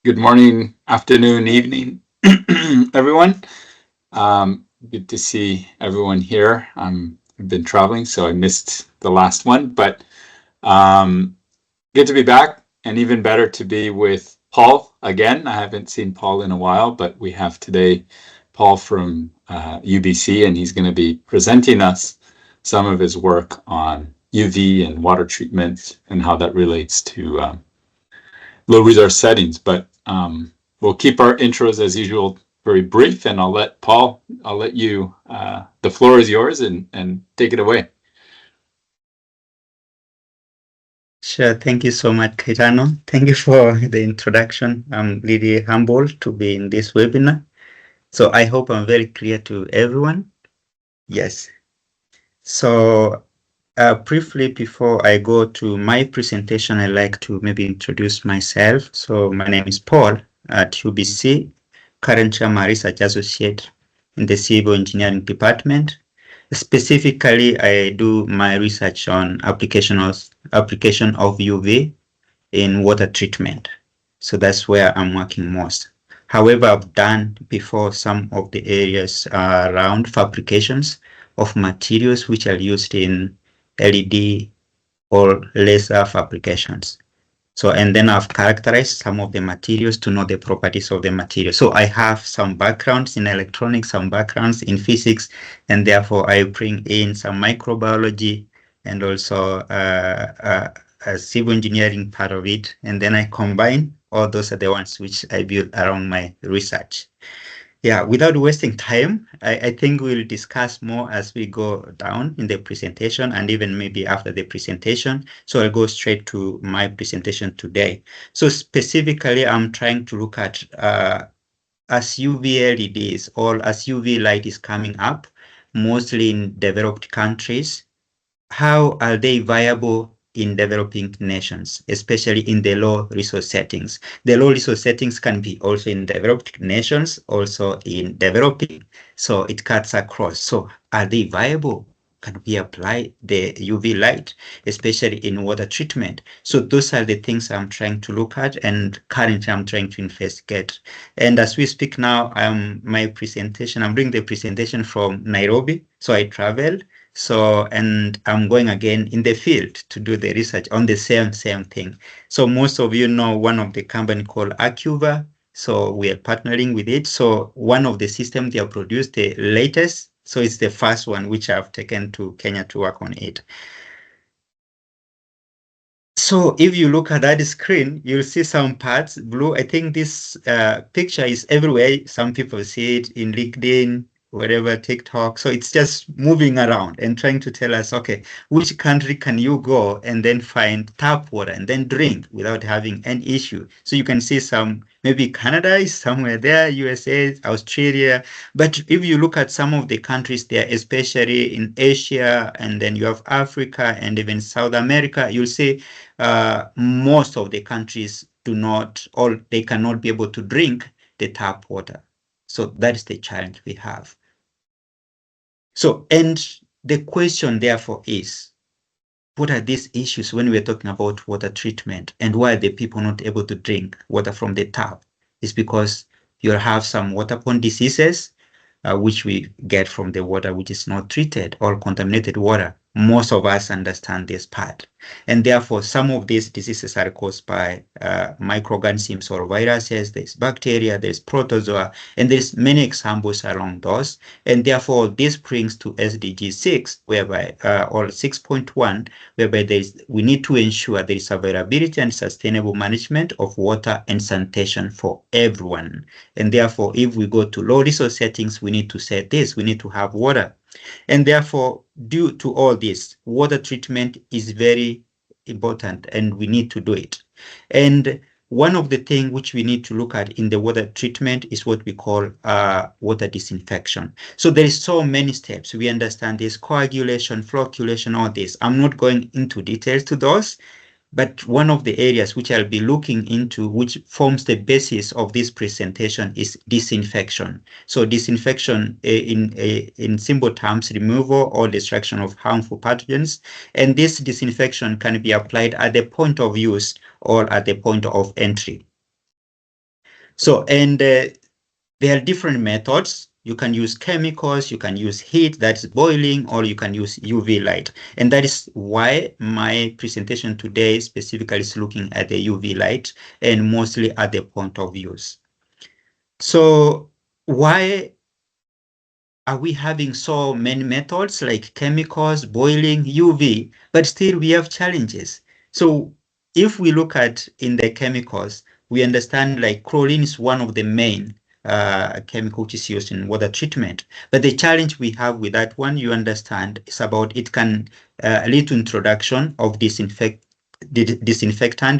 Good morning, afternoon, evening, everyone. Good to see everyone here. I've been traveling, so I missed the last one, but good to be back, and even better to be with Paul again. I haven't seen Paul in a while, but we have today Paul from UBC, and he's going to be presenting us some of his work on UV and water treatment and how that relates to low resource settings. But we'll keep our intros as usual very brief, and I'll let you, the floor is yours, and take it away. Sure. Thank you so much, Caetano. Thank you for the introduction. I'm really humbled to be in this webinar. So I hope I'm very clear to everyone. Yes. So briefly, before I go to my presentation, I'd like to maybe introduce myself. So my name is Paul at UBC. Currently, I'm a research associate in the civil engineering department. Specifically, I do my research on application of UV in water treatment. So that's where I'm working most. However, I've done before some of the areas around fabrications of materials which are used in LED or laser fabrications. So, and then I've characterized some of the materials to know the properties of the material. So I have some backgrounds in electronics, some backgrounds in physics, and therefore I bring in some microbiology and also a civil engineering part of it. And then I combine all those are the ones which I build around my research. Yeah, without wasting time, I think we'll discuss more as we go down in the presentation and even maybe after the presentation. So I'll go straight to my presentation today. So specifically, I'm trying to look at as UV LEDs or as UV light is coming up, mostly in developed countries, how are they viable in developing nations, especially in the low resource settings? The low resource settings can be also in developed nations, also in developing. So it cuts across. So are they viable? Can we apply the UV light, especially in water treatment? So those are the things I'm trying to look at, and currently I'm trying to investigate. And as we speak now, I'm bringing the presentation from Nairobi. So I traveled. So, and I'm going again in the field to do the research on the same thing. So most of you know one of the company called Acuva. So we are partnering with it. So one of the systems they have produced, the latest. So it's the first one which I've taken to Kenya to work on it. So if you look at that screen, you'll see some parts blue. I think this picture is everywhere. Some people see it in LinkedIn, whatever, TikTok. So it's just moving around and trying to tell us, okay, which country can you go and then find tap water and then drink without having any issue? So you can see some, maybe Canada is somewhere there, USA, Australia. But if you look at some of the countries there, especially in Asia, and then you have Africa and even South America, you'll see most of the countries do not, or they cannot be able to drink the tap water. So that is the challenge we have. So, and the question therefore is, what are these issues when we're talking about water treatment, and why are the people not able to drink water from the tap? It's because you have some waterborne diseases, which we get from the water which is not treated or contaminated water. Most of us understand this part. And therefore, some of these diseases are caused by microorganisms or viruses. There's bacteria, there's protozoa, and there's many examples around those. And therefore, this brings to SDG 6, whereby, or 6.1, whereby we need to ensure there is availability and sustainable management of water and sanitation for everyone. And therefore, if we go to low resource settings, we need to say this, we need to have water. And therefore, due to all this, water treatment is very important and we need to do it. And one of the things which we need to look at in the water treatment is what we call water disinfection. So there is so many steps. We understand this coagulation, flocculation, all this. I'm not going into details to those. But one of the areas which I'll be looking into, which forms the basis of this presentation, is disinfection. So disinfection in simple terms, removal or destruction of harmful pathogens. And this disinfection can be applied at the point of use or at the point of entry. So, and there are different methods. You can use chemicals, you can use heat, that's boiling, or you can use UV light. And that is why my presentation today specifically is looking at the UV light and mostly at the point of use. So why are we having so many methods like chemicals, boiling, UV, but still we have challenges? So if we look at in the chemicals, we understand like chlorine is one of the main chemical which is used in water treatment. But the challenge we have with that one, you understand, is about it can lead to introduction of disinfectant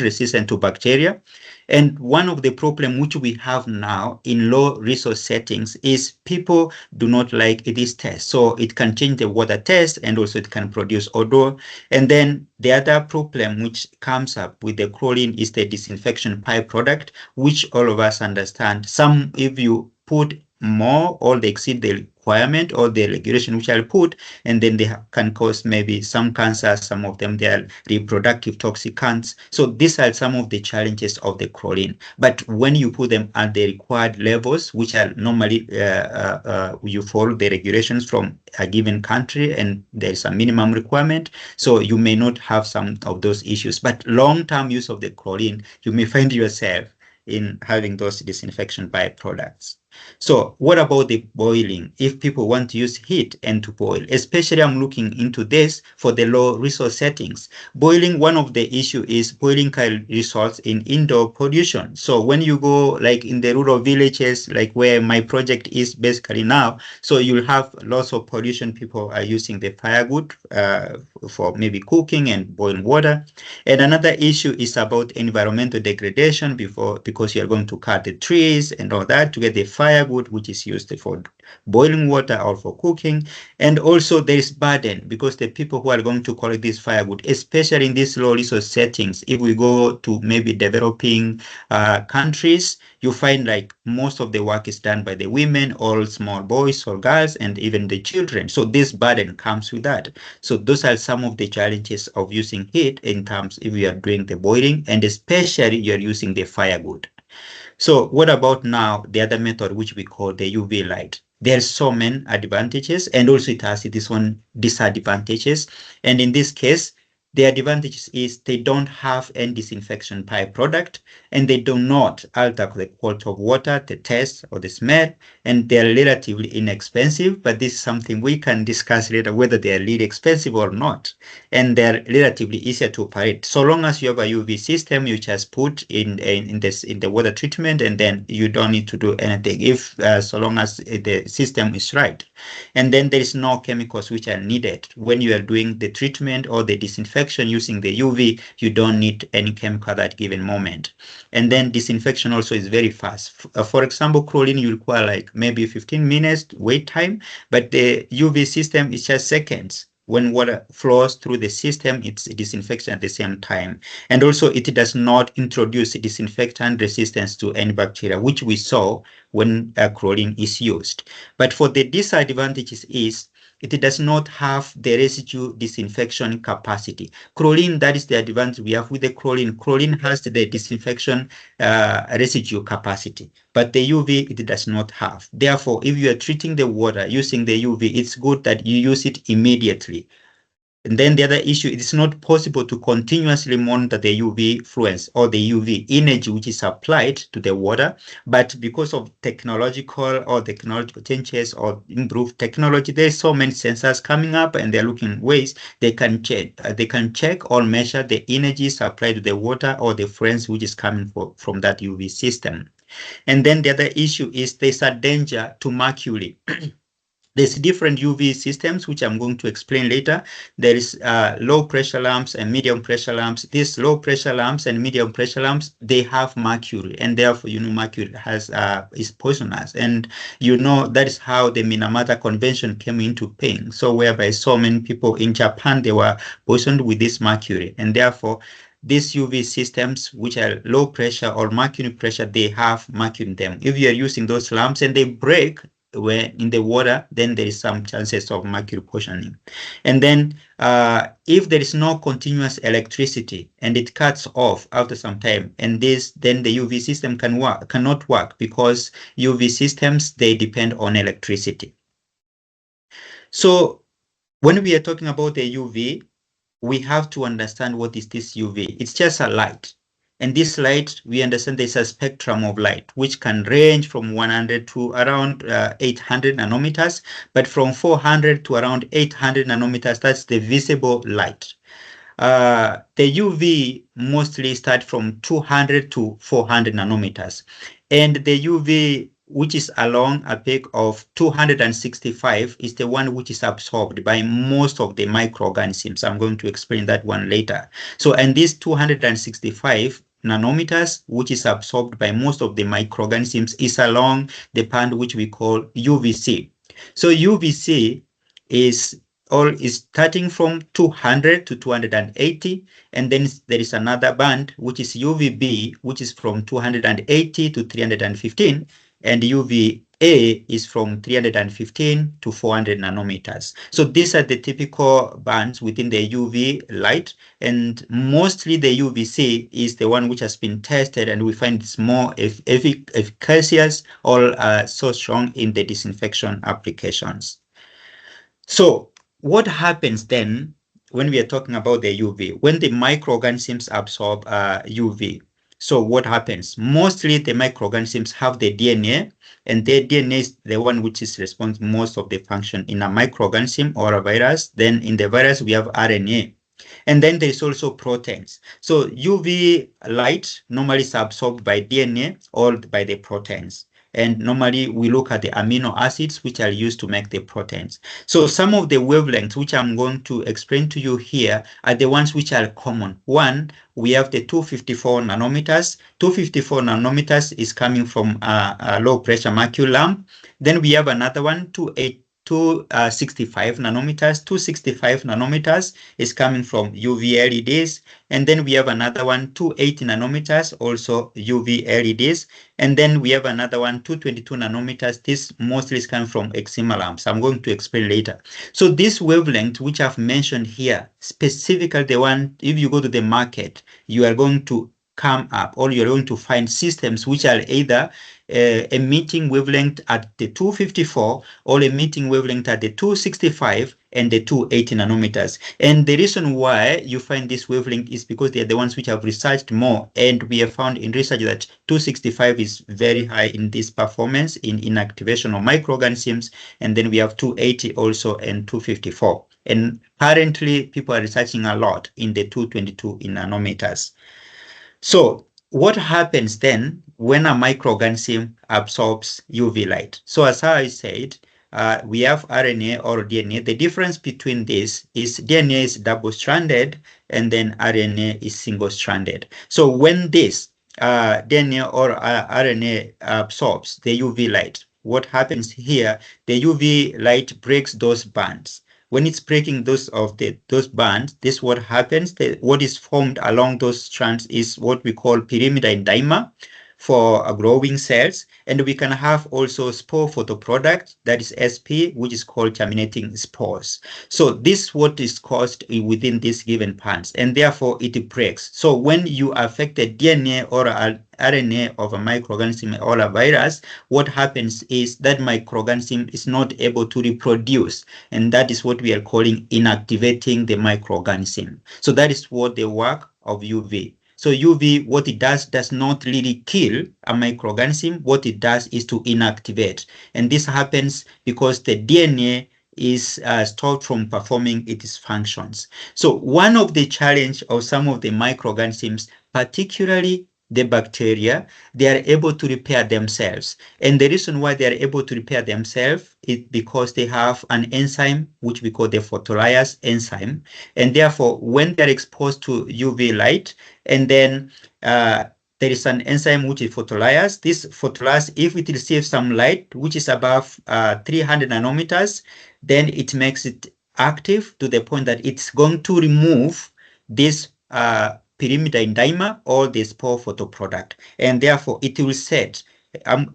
resistant to bacteria. And one of the problem which we have now in low resource settings is people do not like this test. So it can change the water taste and also it can produce odor. And then the other problem which comes up with the chlorine is the disinfection byproduct, which all of us understand. Some, if you put more or they exceed the requirement or the regulation which I'll put, and then they can cause maybe some cancer, some of them they are reproductive toxicants. So these are some of the challenges of the chlorine. But when you put them at the required levels, which are normally you follow the regulations from a given country and there's a minimum requirement, so you may not have some of those issues. But long-term use of the chlorine, you may find yourself in having those disinfection byproducts. So what about the boiling? If people want to use heat and to boil, especially I'm looking into this for the low resource settings. Boiling, one of the issue is boiling can result in indoor pollution. So when you go like in the rural villages, like where my project is basically now, so you'll have lots of pollution. People are using the firewood for maybe cooking and boiling water. And another issue is about environmental degradation because you're going to cut the trees and all that to get the firewood, which is used for boiling water or for cooking. And also there is burden because the people who are going to collect this firewood, especially in these low resource settings, if we go to maybe developing countries, you find like most of the work is done by the women or small boys or girls and even the children. So this burden comes with that. So those are some of the challenges of using heat in terms if you are doing the boiling and especially you're using the firewood. So what about now the other method which we call the UV light? There's so many advantages and also it has this one disadvantages. And in this case, the advantages is they don't have any disinfection byproduct and they do not alter the quality of water, the taste or the smell, and they're relatively inexpensive, but this is something we can discuss later whether they are really expensive or not. And they're relatively easier to operate. So long as you have a UV system, you just put in the water treatment and then you don't need to do anything if so long as the system is right. And then there is no chemicals which are needed. When you are doing the treatment or the disinfection using the UV, you don't need any chemical at that given moment. And then disinfection also is very fast. For example, chlorine, you require like maybe 15 minutes wait time, but the UV system is just seconds. When water flows through the system, it's disinfection at the same time. And also it does not introduce disinfectant resistance to any bacteria, which we saw when chlorine is used. But for the disadvantages is it does not have the residue disinfection capacity. Chlorine, that is the advantage we have with the chlorine. Chlorine has the disinfection residue capacity, but the UV, it does not have. Therefore, if you are treating the water using the UV, it's good that you use it immediately. And then the other issue, it is not possible to continuously monitor the UV fluence or the UV energy which is applied to the water. But because of technological changes or improved technology, there's so many sensors coming up and they're looking ways they can check or measure the energy supplied to the water or the fluence which is coming from that UV system. And then the other issue is there's a danger to mercury. There's different UV systems, which I'm going to explain later. There is low pressure lamps and medium pressure lamps. These low pressure lamps and medium pressure lamps, they have mercury, and therefore, mercury is poisonous. And that is how the Minamata Convention came into being. So whereby so many people in Japan, they were poisoned with this mercury, and therefore, these UV systems, which are low pressure or mercury pressure, they have mercury in them. If you are using those lamps and they break, where in the water, then there is some chances of mercury poisoning. And then if there is no continuous electricity and it cuts off after some time, and then the UV system cannot work, because UV systems, they depend on electricity. So when we are talking about the UV, we have to understand what is this UV. It's just a light. And this light, we understand there's a spectrum of light, which can range from 100 to around 800 nanometers, but from 400 to around 800 nanometers, that's the visible light. The UV mostly start from 200 to 400 nanometers. And the UV which is along a peak of 265 is the one which is absorbed by most of the microorganisms. I'm going to explain that one later. So, and this 265 nanometers, which is absorbed by most of the microorganisms, is along the band which we call UVC. So UVC is starting from 200 to 280, and then there is another band which is UVB, which is from 280 to 315, and UVA is from 315 to 400 nanometers. So these are the typical bands within the UV light, and mostly the UVC is the one which has been tested, and we find it's more efficacious or so strong in the disinfection applications. So what happens then when we are talking about the UV? When the microorganisms absorb UV, so what happens? Mostly the microorganisms have the DNA, and their DNA is the one which is responsible most of the function in a microorganism or a virus. Then in the virus, we have RNA. And then there is also proteins. So UV light normally is absorbed by DNA or by the proteins. And normally we look at the amino acids which are used to make the proteins. So some of the wavelengths which I'm going to explain to you here are the ones which are common. One, we have the 254 nanometers. 254 nanometers is coming from a low pressure mercury lamp. Then we have another one, 265 nanometers. 265 nanometers is coming from UV LEDs. And then we have another one, 280 nanometers, also UV LEDs. And then we have another one, 222 nanometers. This mostly is coming from eczema lamps. I'm going to explain later. So this wavelength, which I've mentioned here, specifically the one, if you go to the market, you are going to come up, or you're going to find systems which are either emitting wavelength at the 254 or emitting wavelength at the 265 and the 280 nanometers. And the reason why you find this wavelength is because they are the ones which have researched more, and we have found in research that 265 is very high in this performance in inactivation of microorganisms, and then we have 280 also and 254. And currently people are researching a lot in the 222 nanometers. So what happens then when a microorganism absorbs UV light? So as I said, we have RNA or DNA. The difference between this is DNA is double-stranded and then RNA is single-stranded. So when this DNA or RNA absorbs the UV light, what happens here? The UV light breaks those bands. When it's breaking those bands, this what happens. What is formed along those strands is what we call pyrimidine dimer for growing cells, and we can have also spore photoproduct, that is SP, which is called germinating spores. So this what is caused within these given bands, and therefore it breaks. So when you affect the DNA or RNA of a microorganism or a virus, what happens is that microorganism is not able to reproduce, and that is what we are calling inactivating the microorganism. So that is what the work of UV. So UV, what it does not really kill a microorganism. What it does is to inactivate. And this happens because the DNA is stopped from performing its functions. So one of the challenge of some of the microorganisms, particularly the bacteria, they are able to repair themselves. And the reason why they are able to repair themselves is because they have an enzyme, which we call the photolyase enzyme. And therefore, when they are exposed to UV light, and then there is an enzyme which is photolyase. This photolyase, if it receives some light, which is above 300 nanometers, then it makes it active to the point that it's going to remove this pyrimidine dimer or the spore photoproduct, and therefore it will set.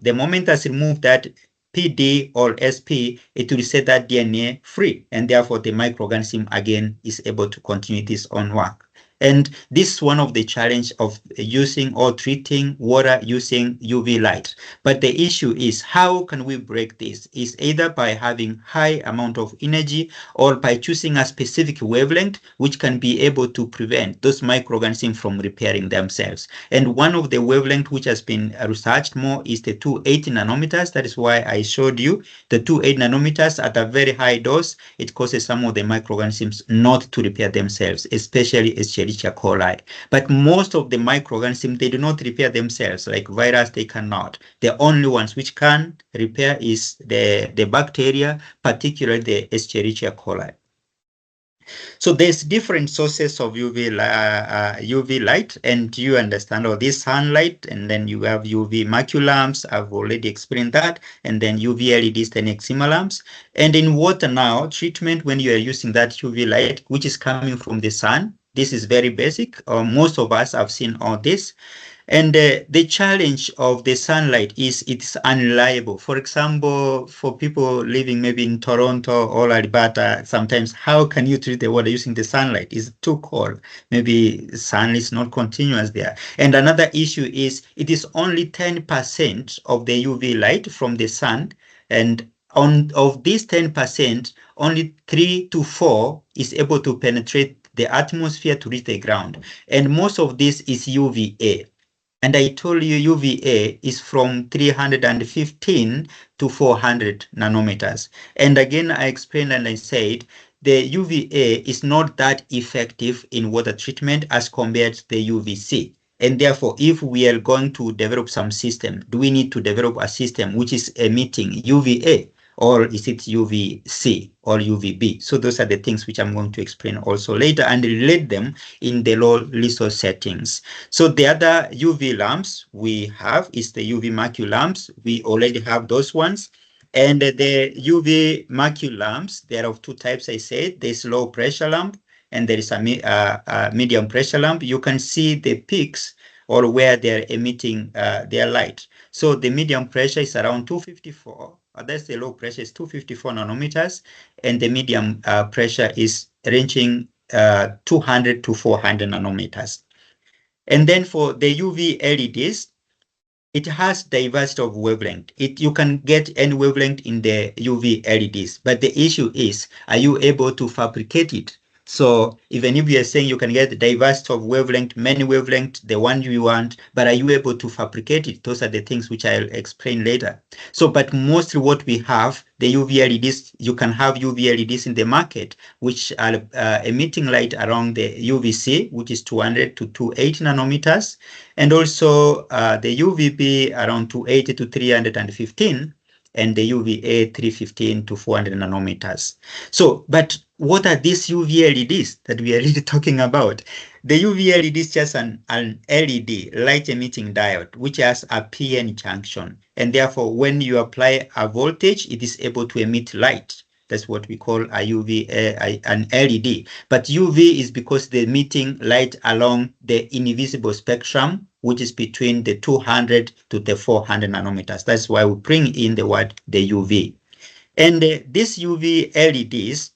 The moment that's removed that, PD or SP, it will set that DNA free, and therefore the microorganism again is able to continue this own work. And this is one of the challenge of using or treating water using UV light. But the issue is, how can we break this? Is either by having high amount of energy or by choosing a specific wavelength which can be able to prevent those microorganisms from repairing themselves. And one of the wavelength which has been researched more is the 280 nanometers. That is why I showed you the 280 nanometers at a very high dose. It causes some of the microorganisms not to repair themselves, especially Escherichia coli. But most of the microorganisms, they do not repair themselves. Like virus, they cannot. The only ones which can repair is the bacteria, particularly the Escherichia coli. So there's different sources of UV light, and you understand all this sunlight, and then you have UV mercury lamps. I've already explained that, and then UV LEDs, then eczema lamps. And in water now, treatment when you are using that UV light, which is coming from the sun, this is very basic. Most of us have seen all this. And the challenge of the sunlight is it's unreliable. For example, for people living maybe in Toronto or Alberta, sometimes how can you treat the water using the sunlight? It's too cold. Maybe sun is not continuous there. And another issue is it is only 10% of the UV light from the sun. And of this 10%, only 3 to 4 is able to penetrate the atmosphere to reach the ground. And most of this is UVA. And I told you UVA is from 315 to 400 nanometers. And again, I explained and I said the UVA is not that effective in water treatment as compared to the UVC. And therefore, if we are going to develop some system, do we need to develop a system which is emitting UVA? Or is it UVC or UVB? So those are the things which I'm going to explain also later and relate them in the low resource settings. So the other UV lamps we have is the UV mercury lamps. We already have those ones. And the UV mercury lamps, there are of two types, I said. There's low pressure lamp and there is a medium pressure lamp. You can see the peaks or where they're emitting their light. So the medium pressure is around 254. That's the low pressure is 254 nanometers, and the medium pressure is ranging 200 to 400 nanometers. And then for the UV LEDs, it has diversity of wavelength. You can get any wavelength in the UV LEDs, but the issue is, are you able to fabricate it? So even if you are saying you can get the diversity of wavelength, many wavelength, the one you want, but are you able to fabricate it? Those are the things which I'll explain later. So, but mostly what we have, the UV LEDs, you can have UV LEDs in the market, which are emitting light around the UVC, which is 200 to 280 nanometers, and also the UVB around 280 to 315, and the UVA 315 to 400 nanometers. So, but what are these UV LEDs that we are really talking about? The UV LED is just an LED, light-emitting diode, which has a PN junction. And therefore, when you apply a voltage, it is able to emit light. That's what we call a an LED. But UV is because they're emitting light along the invisible spectrum, which is between the 200 to the 400 nanometers. That's why we bring in the word the UV. And these UV LEDs,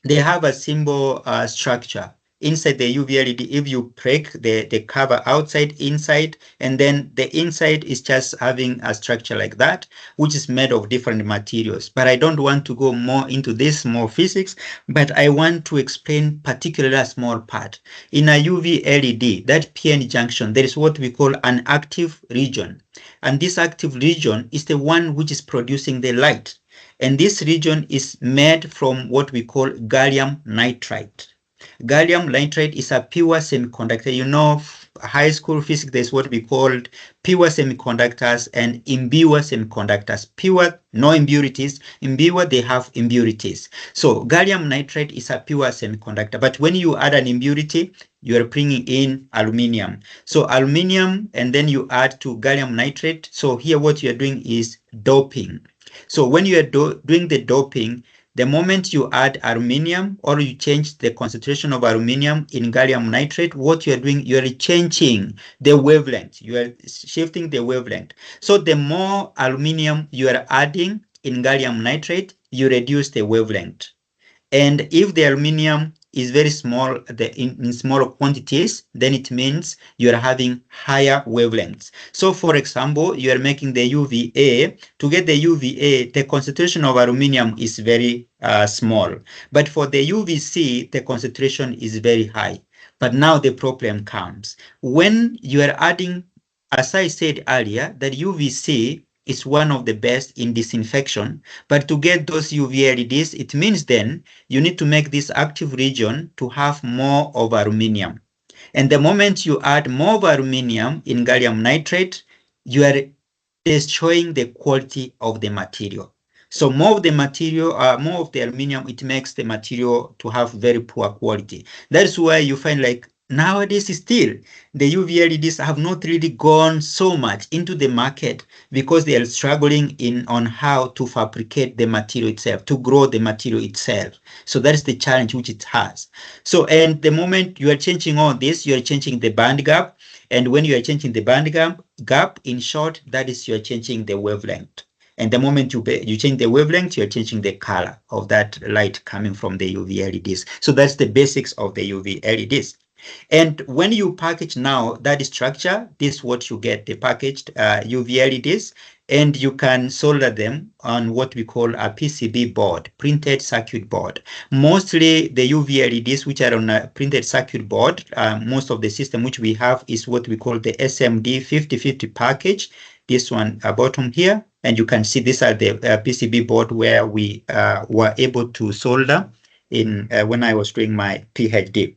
they have a simple structure. Inside the UV LED, if you break the cover outside, inside, and then the inside is just having a structure like that, which is made of different materials. But I don't want to go more into this, more physics, but I want to explain particularly a small part. In a UV LED, that PN junction, there is what we call an active region. And this active region is the one which is producing the light. And this region is made from what we call gallium nitride. Gallium nitride is a pure semiconductor. You know, high school physics, there's what we called pure semiconductors and impure semiconductors. Pure, no impurities. Impure, they have impurities. So gallium nitride is a pure semiconductor. But when you add an impurity, you are bringing in aluminium. So aluminium, and then you add to gallium nitride. So here what you're doing is doping. So when you are doing the doping, The moment you add aluminium or you change the concentration of aluminium in gallium nitrate, what you are doing, you are changing the wavelength. You are shifting the wavelength. So the more aluminium you are adding in gallium nitrate, you reduce the wavelength. And if the aluminium is very small, in smaller quantities, then it means you are having higher wavelengths. So for example, you are making the UVA. To get the UVA, the concentration of aluminium is very small. But for the UVC, the concentration is very high. But now the problem comes. When you are adding, as I said earlier, that UVC is one of the best in disinfection. But to get those UV LEDs, it means then you need to make this active region to have more of aluminium. And the moment you add more of aluminium in gallium nitrate, you are destroying the quality of the material. So more of the material, more of the aluminium, it makes the material to have very poor quality. That's why you find like nowadays still the UV LEDs have not really gone so much into the market because they are struggling on how to fabricate the material itself, to grow the material itself. So that's the challenge which it has. So, and the moment you are changing all this, you are changing the band gap. And when you are changing the band gap, in short, that is you are changing the wavelength. And the moment you change the wavelength, you're changing the color of that light coming from the UV LEDs. So that's the basics of the UV LEDs. And when you package now that structure, this is what you get, the packaged UV LEDs, and you can solder them on what we call a PCB board, printed circuit board. Mostly the UV LEDs which are on a printed circuit board, most of the system which we have is what we call the SMD 5050 package. This one bottom here, and you can see these are the PCB board where we were able to solder in when I was doing my PhD.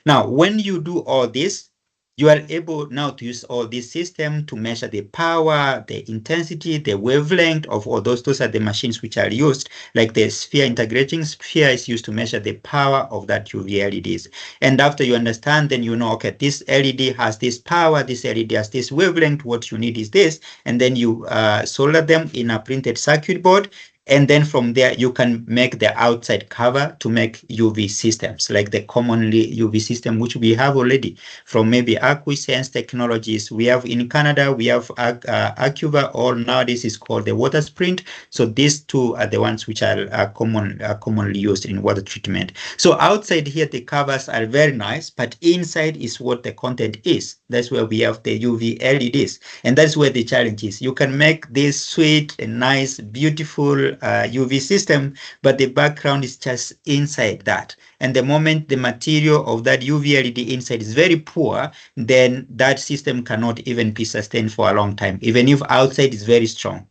Now, when you do all this, you are able now to use all this system to measure the power, the intensity, the wavelength of all those. Those are the machines which are used, like the sphere integrating sphere is used to measure the power of that UV LEDs. And after you understand, then you know, okay, this LED has this power, this LED has this wavelength, what you need is this, and then you solder them in a printed circuit board. And then from there, you can make the outside cover to make UV systems, like the commonly UV system, which we have already from maybe Acquisense Technologies. We have in Canada, we have Acuva, or nowadays is called the water sprint. So these two are the ones which are commonly used in water treatment. So outside here, the covers are very nice, but inside is what the content is. That's where we have the UV LEDs. And that's where the challenge is. You can make this sweet and nice, beautiful UV system, but the background is just inside that. And the moment the material of that UV LED inside is very poor, then that system cannot even be sustained for a long time, even if outside is very strong.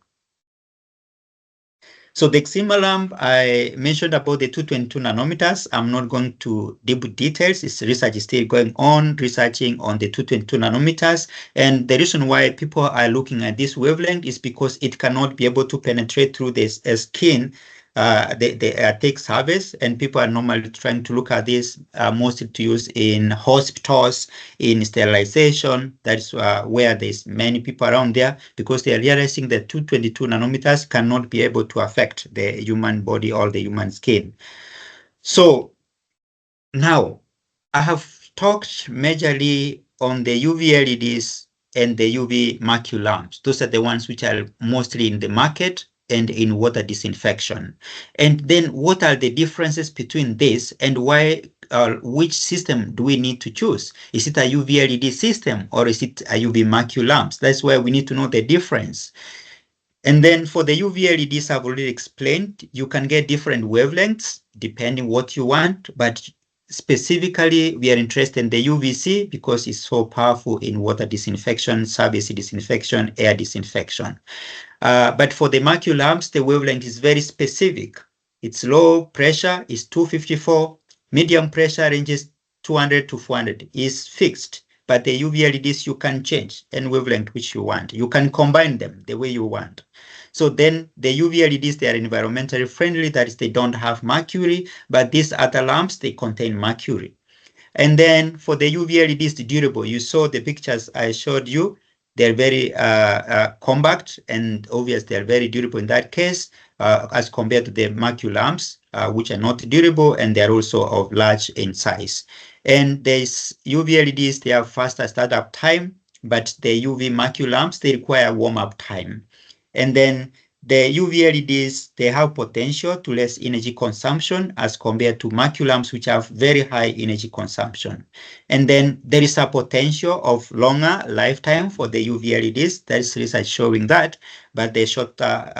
So the Xima lamp, I mentioned about the 222 nanometers. I'm not going to deep details. This research is still going on, researching on the 222 nanometers. And the reason why people are looking at this wavelength is because it cannot be able to penetrate through this skin, the thick surface, and people are normally trying to look at this mostly to use in hospitals, in sterilization. That's where there's many people around there, because they are realizing that 222 nanometers cannot be able to affect the human body or the human skin. So now I have talked majorly on the UV LEDs and the UV mercury lamps. Those are the ones which are mostly in the market and in water disinfection. And then what are the differences between this and why, which system do we need to choose? Is it a UV LED system or is it a UV mercury lamps? That's why we need to know the difference. And then for the UV LEDs, I've already explained, you can get different wavelengths depending what you want, but specifically, we are interested in the UVC because it's so powerful in water disinfection, surface disinfection, air disinfection. But for the mercury lamps, the wavelength is very specific. Its low pressure is 254, medium pressure ranges 200 to 400, is fixed. But the UV LEDs, you can change any wavelength which you want. You can combine them the way you want. So then the UV LEDs, they are environmentally friendly, that is, they don't have mercury, but these other lamps, they contain mercury. And then for the UV LEDs, the durable, you saw the pictures I showed you, they're very compact, and obviously they're very durable in that case, as compared to the mercury lamps. which are not durable, and they're also of large in size. And there's UV LEDs, they have faster startup time, but the UV mercury lamps, they require warm-up time. And then the UV LEDs, they have potential to less energy consumption as compared to mercury lamps, which have very high energy consumption. And then there is a potential of longer lifetime for the UV LEDs. There's research showing that, but the shorter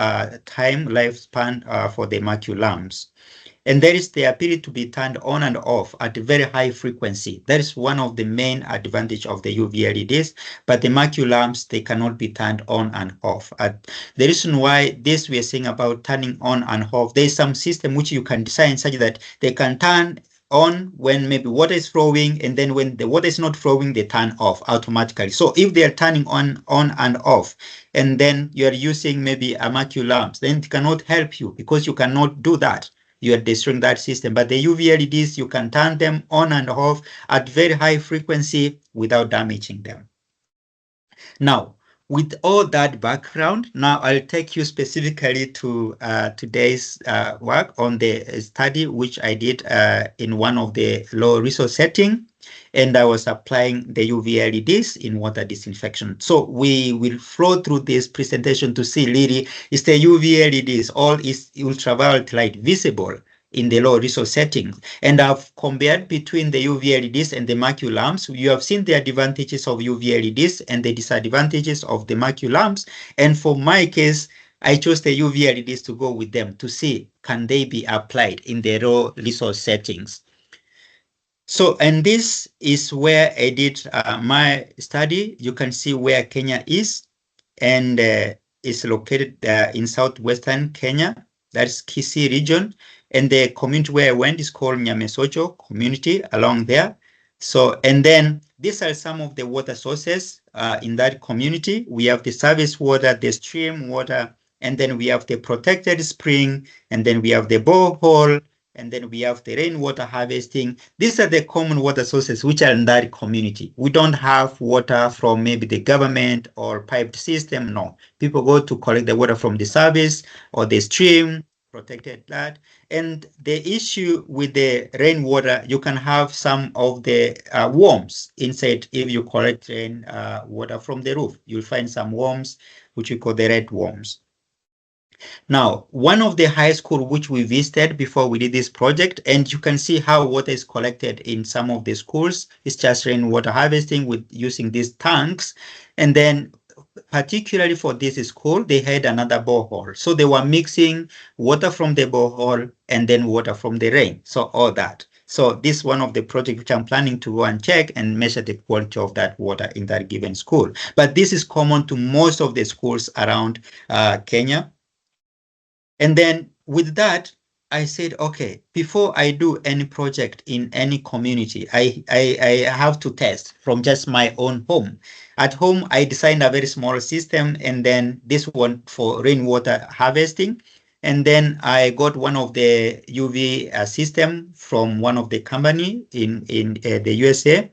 time lifespan for the mercury lamps. And there is the ability to be turned on and off at a very high frequency. That is one of the main advantage of the UV LEDs, but the mercury lamps, they cannot be turned on and off. The reason why this we are saying about turning on and off, there is some system which you can design such that they can turn on when maybe water is flowing, and then when the water is not flowing, they turn off automatically. So if they are turning on and off, and then you are using maybe a mercury lamps, then it cannot help you because you cannot do that. You are destroying that system. But the UV LEDs, you can turn them on and off at very high frequency without damaging them. Now, with all that background, now I'll take you specifically to today's work on the study which I did in one of the low resource setting, and I was applying the UV LEDs in water disinfection. So we will flow through this presentation to see really is the UV LEDs, all is ultraviolet light visible in the low resource settings. And I've compared between the UV LEDs and the mercury lamps. You have seen the advantages of UV LEDs and the disadvantages of the mercury lamps. And for my case, I chose the UV LEDs to go with them to see can they be applied in the low resource settings. So, and this is where I did my study. You can see where Kenya is, and it's located in southwestern Kenya. That's Kisii region. And the community where I went is called Nyamesocho community along there. So, and then these are some of the water sources in that community. We have the surface water, the stream water, and then we have the protected spring, and then we have the borehole, and then we have the rainwater harvesting. These are the common water sources which are in that community. We don't have water from maybe the government or piped system. No, people go to collect the water from the surface or the stream, protected that. And the issue with the rainwater, you can have some of the worms inside. If you collect rain water from the roof, you'll find some worms, which we call the red worms. Now, one of the high school which we visited before we did this project, and you can see how water is collected in some of the schools, it's just rainwater harvesting with using these tanks. And then particularly for this school, they had another borehole. So they were mixing water from the borehole and then water from the rain. So all that. So this is one of the projects which I'm planning to go and check and measure the quality of that water in that given school. But this is common to most of the schools around Kenya. And then with that, I said, okay, before I do any project in any community, I have to test from just my own home. At home, I designed a very small system, and then this one for rainwater harvesting. And then I got one of the UV system from one of the company in the USA.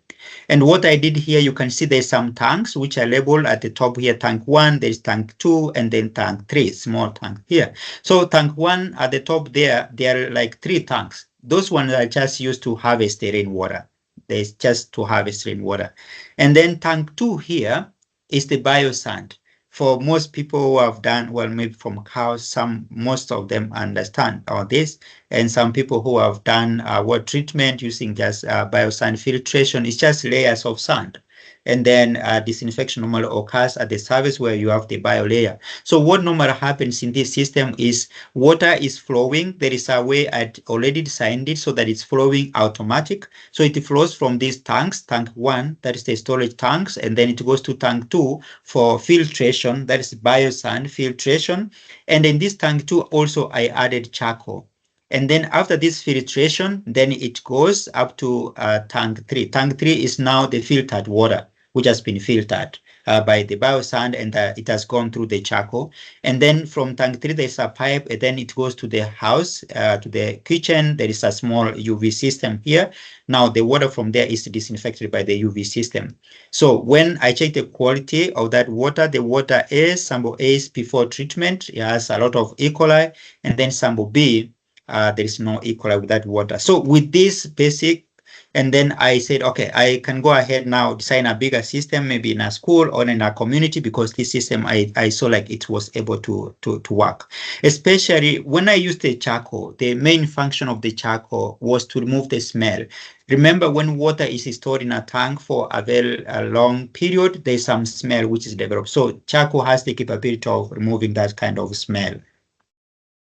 And what I did here, you can see there's some tanks which are labeled at the top here, tank 1, there's tank 2, and then tank 3, small tank here. So tank 1 at the top there are like 3 tanks. Those ones are just used to harvest the rainwater. There's just to harvest rainwater. And then tank 2 here is the biosand. For most people who have done, well, maybe from cows, most of them understand all this. And some people who have done water treatment using just biosand filtration, it's just layers of sand. And then disinfection normally occurs at the surface where you have the biolayer. So what normally happens in this system is water is flowing. There is a way I'd already designed it so that it's flowing automatic. So it flows from these tanks, tank 1, that is the storage tanks, and then it goes to tank 2 for filtration, that is biosand filtration. And in this tank 2 also I added charcoal. And then after this filtration, then it goes up to tank 3. Tank 3 is now the filtered water, which has been filtered by the biosand, and it has gone through the charcoal. And then from tank 3, there's a pipe, and then it goes to the house, to the kitchen. There is a small UV system here. Now the water from there is disinfected by the UV system. So when I check the quality of that water, the water is sample A is before treatment. It has a lot of E. coli, and then sample B there is no E. coli with that water. So with this basic, and then I said, okay, I can go ahead now, design a bigger system, maybe in a school or in a community, because this system I saw like it was able to work. Especially when I used the charcoal, the main function of the charcoal was to remove the smell. Remember, when water is stored in a tank for a very long period, there's some smell which is developed. So charcoal has the capability of removing that kind of smell.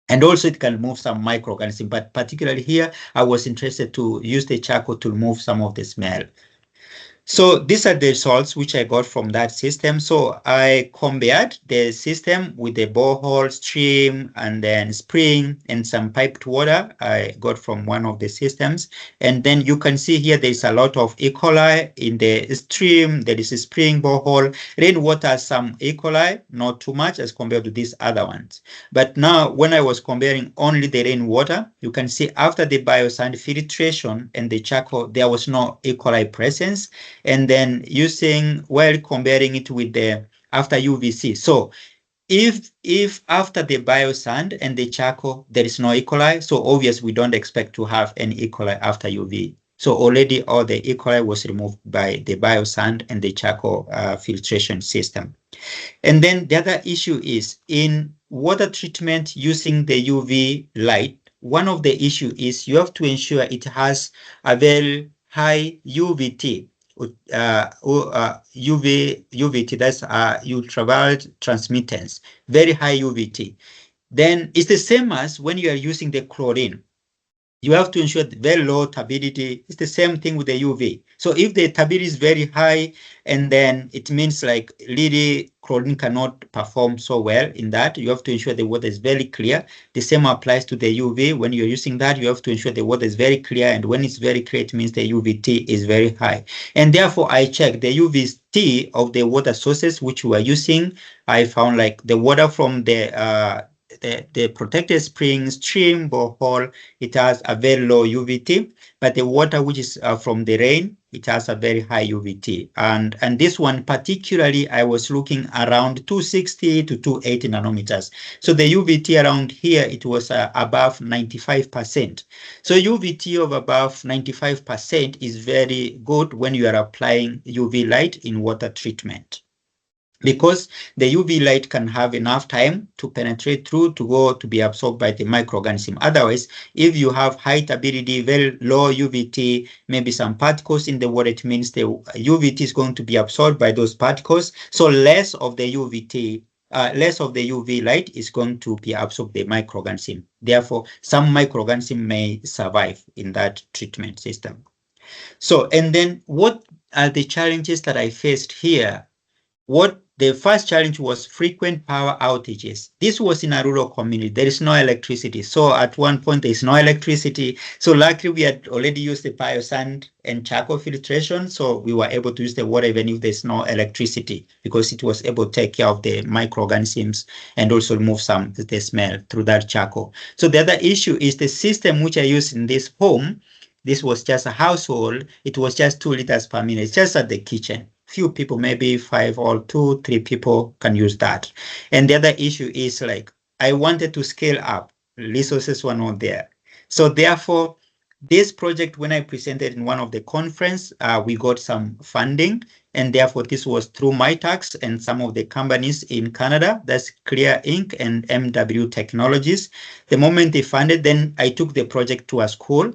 And also it can remove some microorganisms, but particularly here, I was interested to use the charcoal to remove some of the smell. So these are the results which I got from that system. So I compared the system with the borehole, stream, and then spring and some piped water I got from one of the systems. And then you can see here there's a lot of E. coli in the stream. There is a spring, borehole. Rainwater has some E. coli, not too much as compared to these other ones. But now when I was comparing only the rainwater, you can see after the biosand filtration and the charcoal, there was no E. coli presence. And then while comparing it with the after UVC. So if after the biosand and the charcoal, there is no E. coli, so obviously we don't expect to have any E. coli after UV. So already all the E. coli was removed by the biosand and the charcoal filtration system. And then the other issue is in water treatment using the UV light, one of the issue is you have to ensure it has a very high UVT. UVT, that's ultraviolet transmittance, very high UVT. Then it's the same as when you are using the chlorine. You have to ensure very low turbidity. It's the same thing with the UV. So if the turbidity is very high, and then it means like really chlorine cannot perform so well in that. You have to ensure the water is very clear. The same applies to the UV. When you're using that, you have to ensure the water is very clear. And when it's very clear, it means the UVT is very high. And therefore, I checked the UVT of the water sources which we are using. I found like the water from the protected spring, stream, borehole, it has a very low UVT, but the water which is from the rain, it has a very high UVT. And this one particularly, I was looking around 260 to 280 nanometers. So the UVT around here, it was above 95%. So UVT of above 95% is very good when you are applying UV light in water treatment, because the UV light can have enough time to penetrate through to be absorbed by the microorganism. Otherwise, if you have high turbidity, very low UVT, maybe some particles in the water, it means the UVT is going to be absorbed by those particles. So less of the UV light is going to be absorbed by the microorganism. Therefore, some microorganism may survive in that treatment system. So, and then what are the challenges that I faced here? The first challenge was frequent power outages. This was in a rural community. There is no electricity. So at one point, there is no electricity. So luckily, we had already used the biosand and charcoal filtration. So we were able to use the water even if there's no electricity, because it was able to take care of the microorganisms and also remove some of the smell through that charcoal. So the other issue is the system which I used in this home. This was just a household. It was just 2 liters per minute, just at the kitchen. Few people, maybe 5 or 2, 3 people can use that. And the other issue is like, I wanted to scale up. Resources were not there. So therefore, this project, when I presented in one of the conference, we got some funding. And therefore, this was through MyTax and some of the companies in Canada, that's Clear Inc. and MW Technologies. The moment they funded, then I took the project to a school.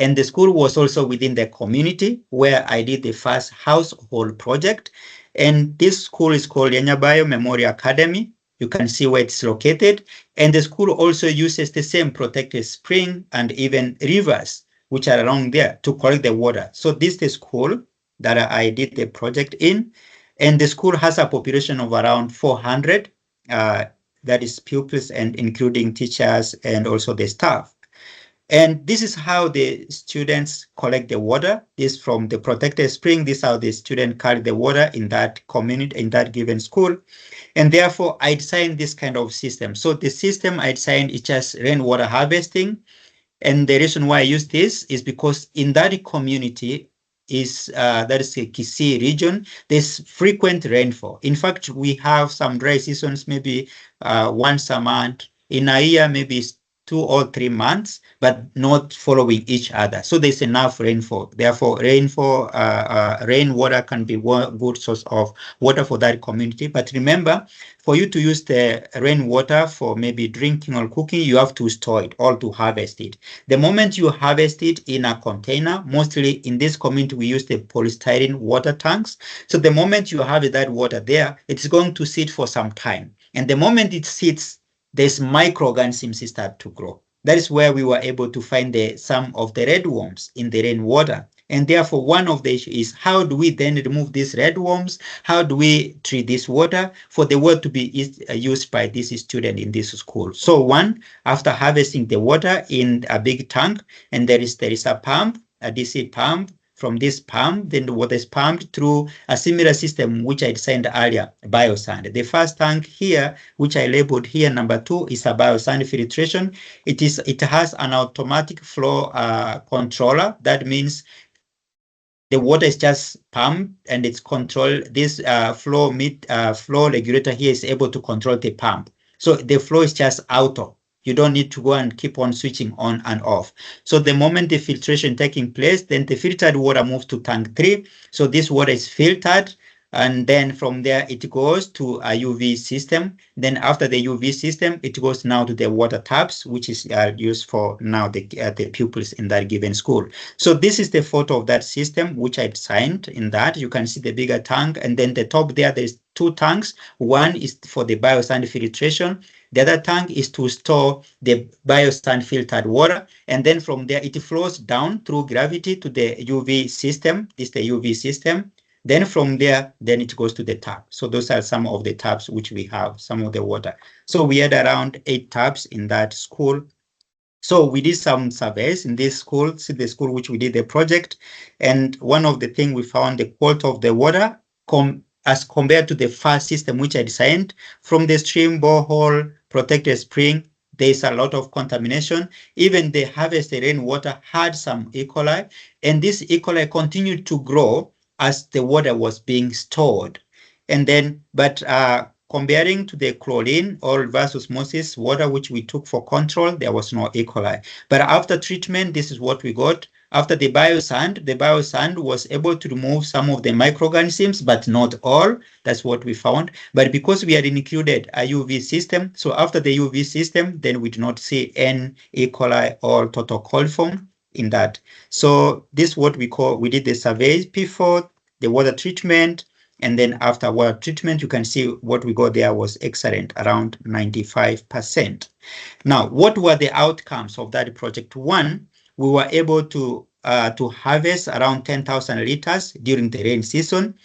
And the school was also within the community where I did the first household project. And this school is called Yanyabayo Memorial Academy. You can see where it's located. And the school also uses the same protected spring and even rivers, which are around there, to collect the water. So this is the school that I did the project in. And the school has a population of around 400, that is pupils and including teachers and also the staff. And this is how the students collect the water. This from the protected spring. This is how the students carry the water in that community, in that given school. And therefore, I designed this kind of system. So the system I designed is just rainwater harvesting. And the reason why I use this is because in that community that is a Kisii region, there's frequent rainfall. In fact, we have some dry seasons, maybe once a month. In a year, maybe 2 or 3 months, but not following each other. So there's enough rainfall. Therefore, rainwater can be a good source of water for that community. But remember, for you to use the rainwater for maybe drinking or cooking, you have to store it or to harvest it. The moment you harvest it in a container, mostly in this community, we use the polystyrene water tanks. So the moment you have that water there, it's going to sit for some time. And the moment it sits, there's microorganisms start to grow. That is where we were able to find some of the red worms in the rainwater. And therefore, one of the issues is how do we then remove these red worms? How do we treat this water for the water to be used by this student in this school? So one, after harvesting the water in a big tank, and there is a pump, a DC pump. From this pump, then the water is pumped through a similar system which I designed earlier, biosand. The first tank here, which I labeled here, number 2, is a biosand filtration. It has an automatic flow controller. That means the water is just pumped and it's controlled. This flow regulator here is able to control the pump. So the flow is just auto. You don't need to go and keep on switching on and off. So the moment the filtration taking place, then the filtered water moves to tank 3. So this water is filtered. And then from there, it goes to a UV system. Then after the UV system, it goes now to the water taps, which is used for now the pupils in that given school. So this is the photo of that system, which I designed in that. You can see the bigger tank. And then the top there's 2 tanks. One is for the biosand filtration. The other tank is to store the biosand filtered water. And then from there, it flows down through gravity to the UV system. This is the UV system. Then from there, then it goes to the tap. So those are some of the taps which we have, some of the water. So we had around 8 taps in that school. So we did some surveys in this school, the school which we did the project. And one of the things we found, the quality of the water as compared to the first system which I designed, from the stream, borehole, protected spring, there's a lot of contamination. Even the harvested rainwater had some E. coli, and this E. coli continued to grow as the water was being stored. And then, but comparing to the chlorine or reverse osmosis water, which we took for control, there was no E. coli. But after treatment, this is what we got. After the biosand was able to remove some of the microorganisms, but not all. That's what we found. But because we had included a UV system, so after the UV system, then we do not see any E. coli or total coliform in that. So this is what we did the survey before the water treatment, and then after water treatment, you can see what we got there was excellent, around 95%. Now, what were the outcomes of that project? One, we were able to harvest around 10,000 liters during the rain season.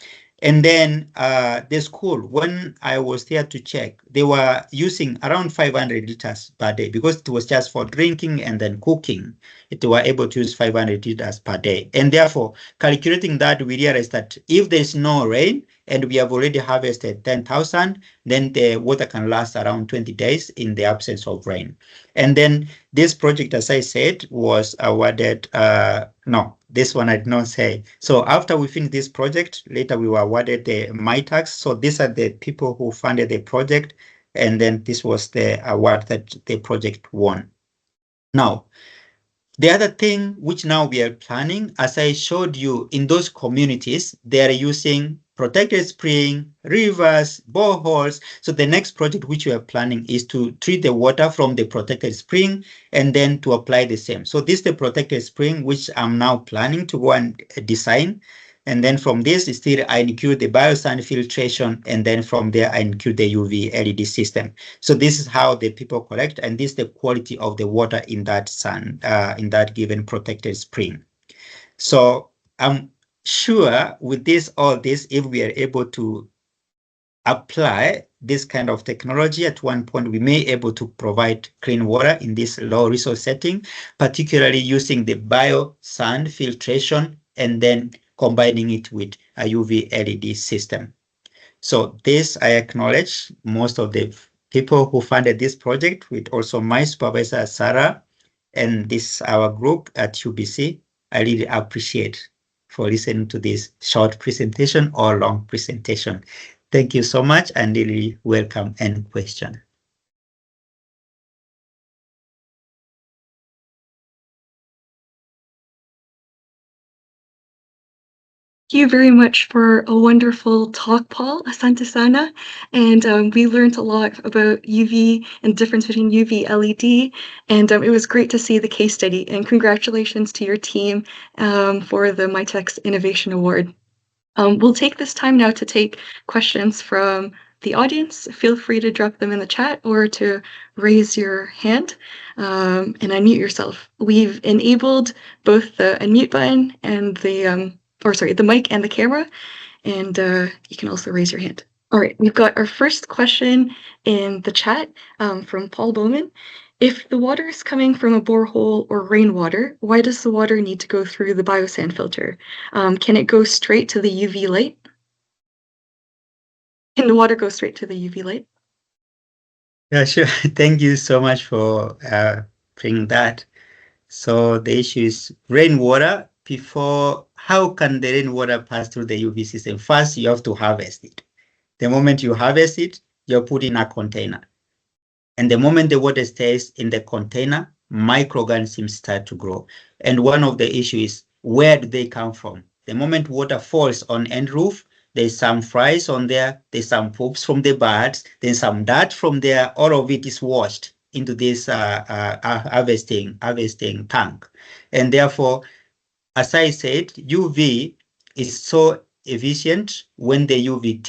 And then the school, when I was there to check, they were using around 500 liters per day because it was just for drinking and then cooking. They were able to use 500 liters per day. And therefore, calculating that, we realized that if there's no rain and we have already harvested 10,000, then the water can last around 20 days in the absence of rain. And then this project, as I said, was awarded, no, this one I did not say. So after we finished this project, later we were awarded the MITAX. So these are the people who funded the project. And then this was the award that the project won. Now, the other thing which now we are planning, as I showed you, in those communities, they are using protected spring, rivers, boreholes. So the next project which we are planning is to treat the water from the protected spring and then to apply the same. So this is the protected spring which I'm now planning to go and design. And then from this, still I include the biosand filtration, and then from there I include the UV LED system. So this is how the people collect, and this is the quality of the water in that in that given protected spring. So I'm sure with all this, if we are able to apply this kind of technology, at one point we may able to provide clean water in this low resource setting, particularly using the biosand filtration and then combining it with a UV LED system. So this, I acknowledge most of the people who funded this project, with also my supervisor, Sarah, and this our group at UBC. I really appreciate for listening to this short presentation or long presentation. Thank you so much, and really welcome any question. Thank you very much for a wonderful talk, Paul. Asante sana. And we learned a lot about UV and the difference between UV LED. And it was great to see the case study. And congratulations to your team for the MyTech's Innovation Award. We'll take this time now to take questions from the audience. Feel free to drop them in the chat or to raise your hand and unmute yourself. We've enabled both the unmute button and the mic and the camera, and you can also raise your hand. All right, we've got our first question in the chat from Paul Bowman. If the water is coming from a borehole or rainwater, why does the water need to go through the biosand filter? Can it go straight to the UV light? Can the water go straight to the UV light? Yeah, sure. Thank you so much for bringing that. So the issue is rainwater. How can the rainwater pass through the UV system? First, you have to harvest it. The moment you harvest it, you're put in a container. And the moment the water stays in the container, microorganisms start to grow. And one of the issues is, where do they come from? The moment water falls on end roof, there's some flies on there, there's some poops from the birds, there's some dirt from there. All of it is washed into this harvesting tank. And therefore, as I said, UV is so efficient when the UV